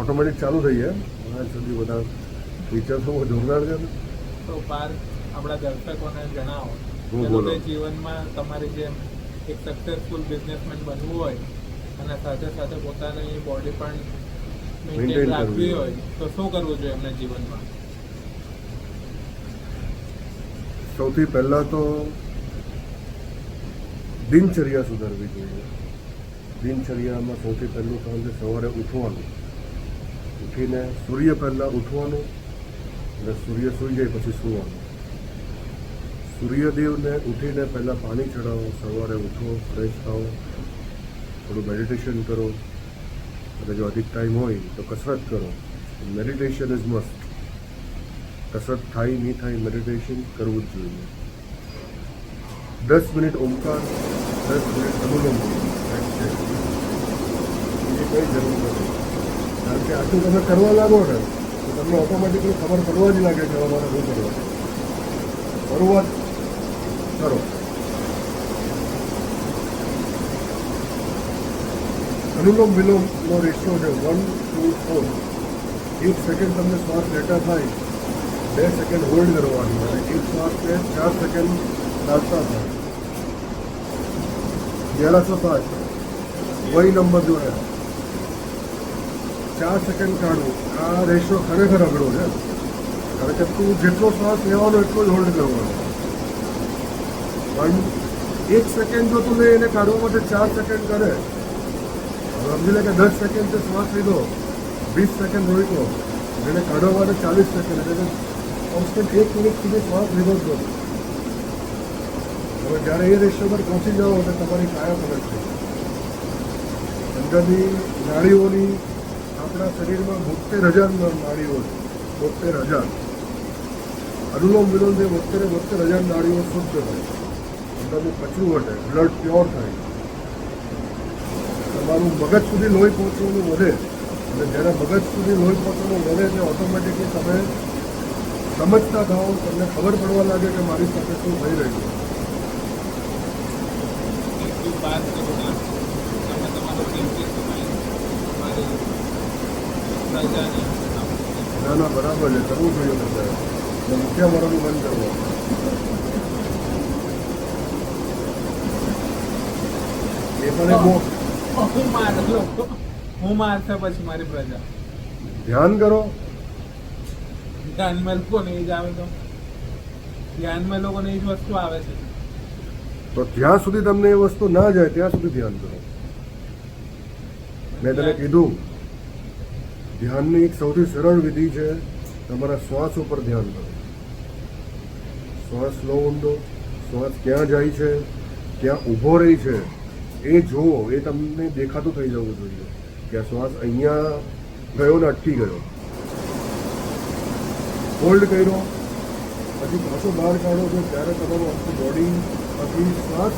Automatic ચાલુ થઈ જાય. આજ સુધી બધા ફીચર્સ બહુ જોરદાર છે ને. તો પાર્થ આપણા દર્શકોને જણાવો હું કે બોલો. લોકોએ જીવનમાં તમારી જેમ એક સક્સેસફુલ બિઝનેસમેન બનવું હોય અને સાથે સાથે પોતાની બોડી પણ Maintain મેન્ટેન રાખવી કરવી હોય તો શું કરવું જોઈએ એમને જીવનમાં? સૌથી પહેલાં તો દિનચર્યા સુધારવી જોઈએ. દિનચર્યામાં સૌથી પહેલું કામ છે સવારે ઉઠવાનું. ઉઠીને સૂર્ય પહેલાં ઉઠવાનું અને સૂર્ય સૂઈ જાય પછી સૂવાનું. સૂર્યદેવને ઉઠીને પહેલાં પાણી ચડાવો. સવારે ઉઠો, ફ્રેશ થાઓ, થોડું મેડિટેશન કરો અને જો અધિક ટાઈમ હોય તો કસરત કરો. Meditation is must. કસરત થાય નહીં થાય મેડિટેશન કરવું જ જોઈએ. 10 મિનિટ ઓમકાર, 10 મિનિટ અનુલોમ વિલોમ. બીજી કંઈ જરૂર નથી. કારણ કે આટલું તમે કરવા લાગો ને તો તમને ઓટોમેટિકલી ખબર પડવા જ લાગે કે અમારે શું કરવા. શરૂઆત કરો. અનુલોમ વિલોમનો રેશિયો છે 1:4. 1 સેકન્ડ તમને શ્વાસ લેતા થાય, 2 સેકન્ડ હોલ્ડ કરવાની અને 1 શ્વાસને 4 સેકન્ડ લાગતા થાય. 1105 વહી નંબર જોડે 4 સેકન્ડ કાઢવું. આ રેશિયો ખરેખર અઘરો છે. કારણ કે તું જેટલો શ્વાસ લેવાનો એટલો જ હોલ્ડ કરવાનો. પણ 1 સેકન્ડ જો તું એને કાઢવા માટે 4 સેકન્ડ કરે, સમજી લે કે 10 સેકન્ડ શ્વાસ લીધો, 20 સેકન્ડ રોક્યો, એને કાઢવા માટે 40 સેકન્ડ, એટલે કોન્સ્ટન્ટ 1 મિનિટ સુધી શ્વાસ લીધો જ નથી. હવે જ્યારે એ રેશિયો પર પહોંચી જાઓ એટલે તમારી કાયા પલટ થઈ. અંદરની નાડીઓની આપણા શરીરમાં 72,000 નાડીઓ છે. 72,000. અનુલોમ વિલોમથી 72,000 નાડીઓ શુદ્ધ થાય. અંદરનું કચરું હટે, બ્લડ પ્યોર થાય. તમારું મગજ સુધી લોહી પહોંચવાનું વધે અને જ્યારે મગજ સુધી લોહી પહોંચવાનું વધે એટલે ઓટોમેટિકલી તમે સમજતા થાઓ, તમને ખબર પડવા લાગે કે મારી સાથે શું થઈ રહ્યું છે. વાત કરું ના તમે તમારો કિંમતી સમય તમારી પ્રજાને ના ના બરાબર છે, કરવું જોઈએ તમારે. મુખ્ય મારું બંધ કરવું. એ પણ એક બહુ હું મારશે પછી મારી પ્રજા ધ્યાન કરો. ધ્યાનમાં લોકોને એ જ આવે તો ધ્યાનમાં લોકોને એ જ વસ્તુ આવે છે. તો જ્યાં સુધી તમને એ વસ્તુ ના જાય ત્યાં સુધી ધ્યાન કરો. મેં તને કીધું ધ્યાનની એક સૌથી સરળ વિધિ છે તમારા શ્વાસ ઉપર ધ્યાન કરો. શ્વાસ લો ઊંડો, શ્વાસ ક્યાં જાય છે, ક્યાં ઊભો રહી છે એ જુઓ. એ તમને દેખાતું થઈ જવું જોઈએ કે આ શ્વાસ અહીંયા ગયો ને અટકી ગયો. હોલ્ડ કર્યો પછી પાછો બહાર કાઢો છો ત્યારે તમારું આખું બોડી માંથી શ્વાસ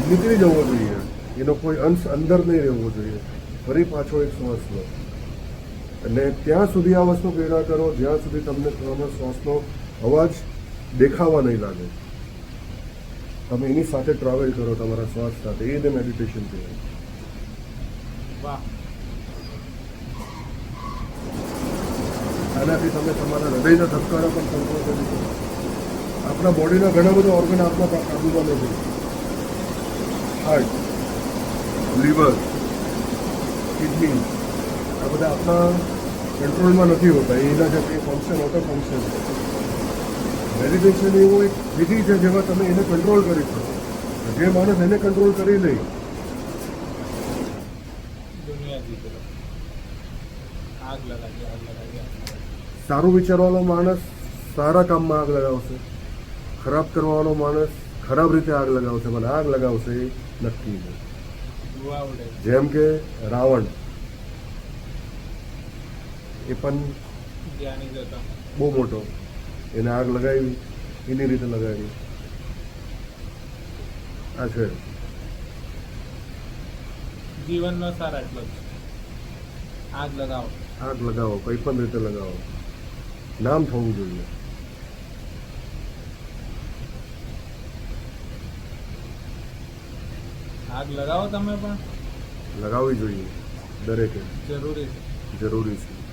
નીકળી જવો જોઈએ. એનો કોઈ અંશ અંદર નહીં રહેવો જોઈએ. ફરી પાછો એક શ્વાસ લો અને ત્યાં સુધી આ વસ્તુ કર્યા કરો જ્યાં સુધી તમને તમારા શ્વાસનો અવાજ દેખાવા નહીં લાગે. તમે એની સાથે ટ્રાવેલ કરો તમારા શ્વાસ સાથે. એને મેડિટેશન કહેવાય. વાહ. આનાથી તમે તમારા હૃદયના ધબકારા પણ કંટ્રોલ કરી શકો. આપણા બોડીના ઘણા બધા ઓર્ગન આપણા કાબુમાં નથી. હાર્ટ, લીવર, કિડની આ બધા આપણા કંટ્રોલમાં નથી હોતા. એના જે કંઈ ફંક્શન હોતા ફંક્શન છે. મેડિટેશન એવું એક વિધિ છે જેમાં તમે એને કંટ્રોલ કરી શકો. જે માણસ એને કંટ્રોલ કરી લે દુનિયા જીતે. આગ લગાવી. સારું વિચારવાનો માણસ સારા કામમાં આગ લગાવશે. ખરાબ કરવાનો માણસ ખરાબ રીતે આગ લગાવશે. મને આગ લગાવશે એ નક્કી છે. જેમ કે રાવણ એ પણ બહુ મોટો, એને આગ લગાવી એની રીતે લગાવી. આ છે જીવનનો સાર એટલો જ. આગ લગાવો. આગ લગાવો, કઈ પણ રીતે લગાવો. નામ થવું જોઈએ. આગ લગાવો તમે પણ. લગાવવી જોઈએ દરેકે. જરૂરી છે. જરૂરી છે.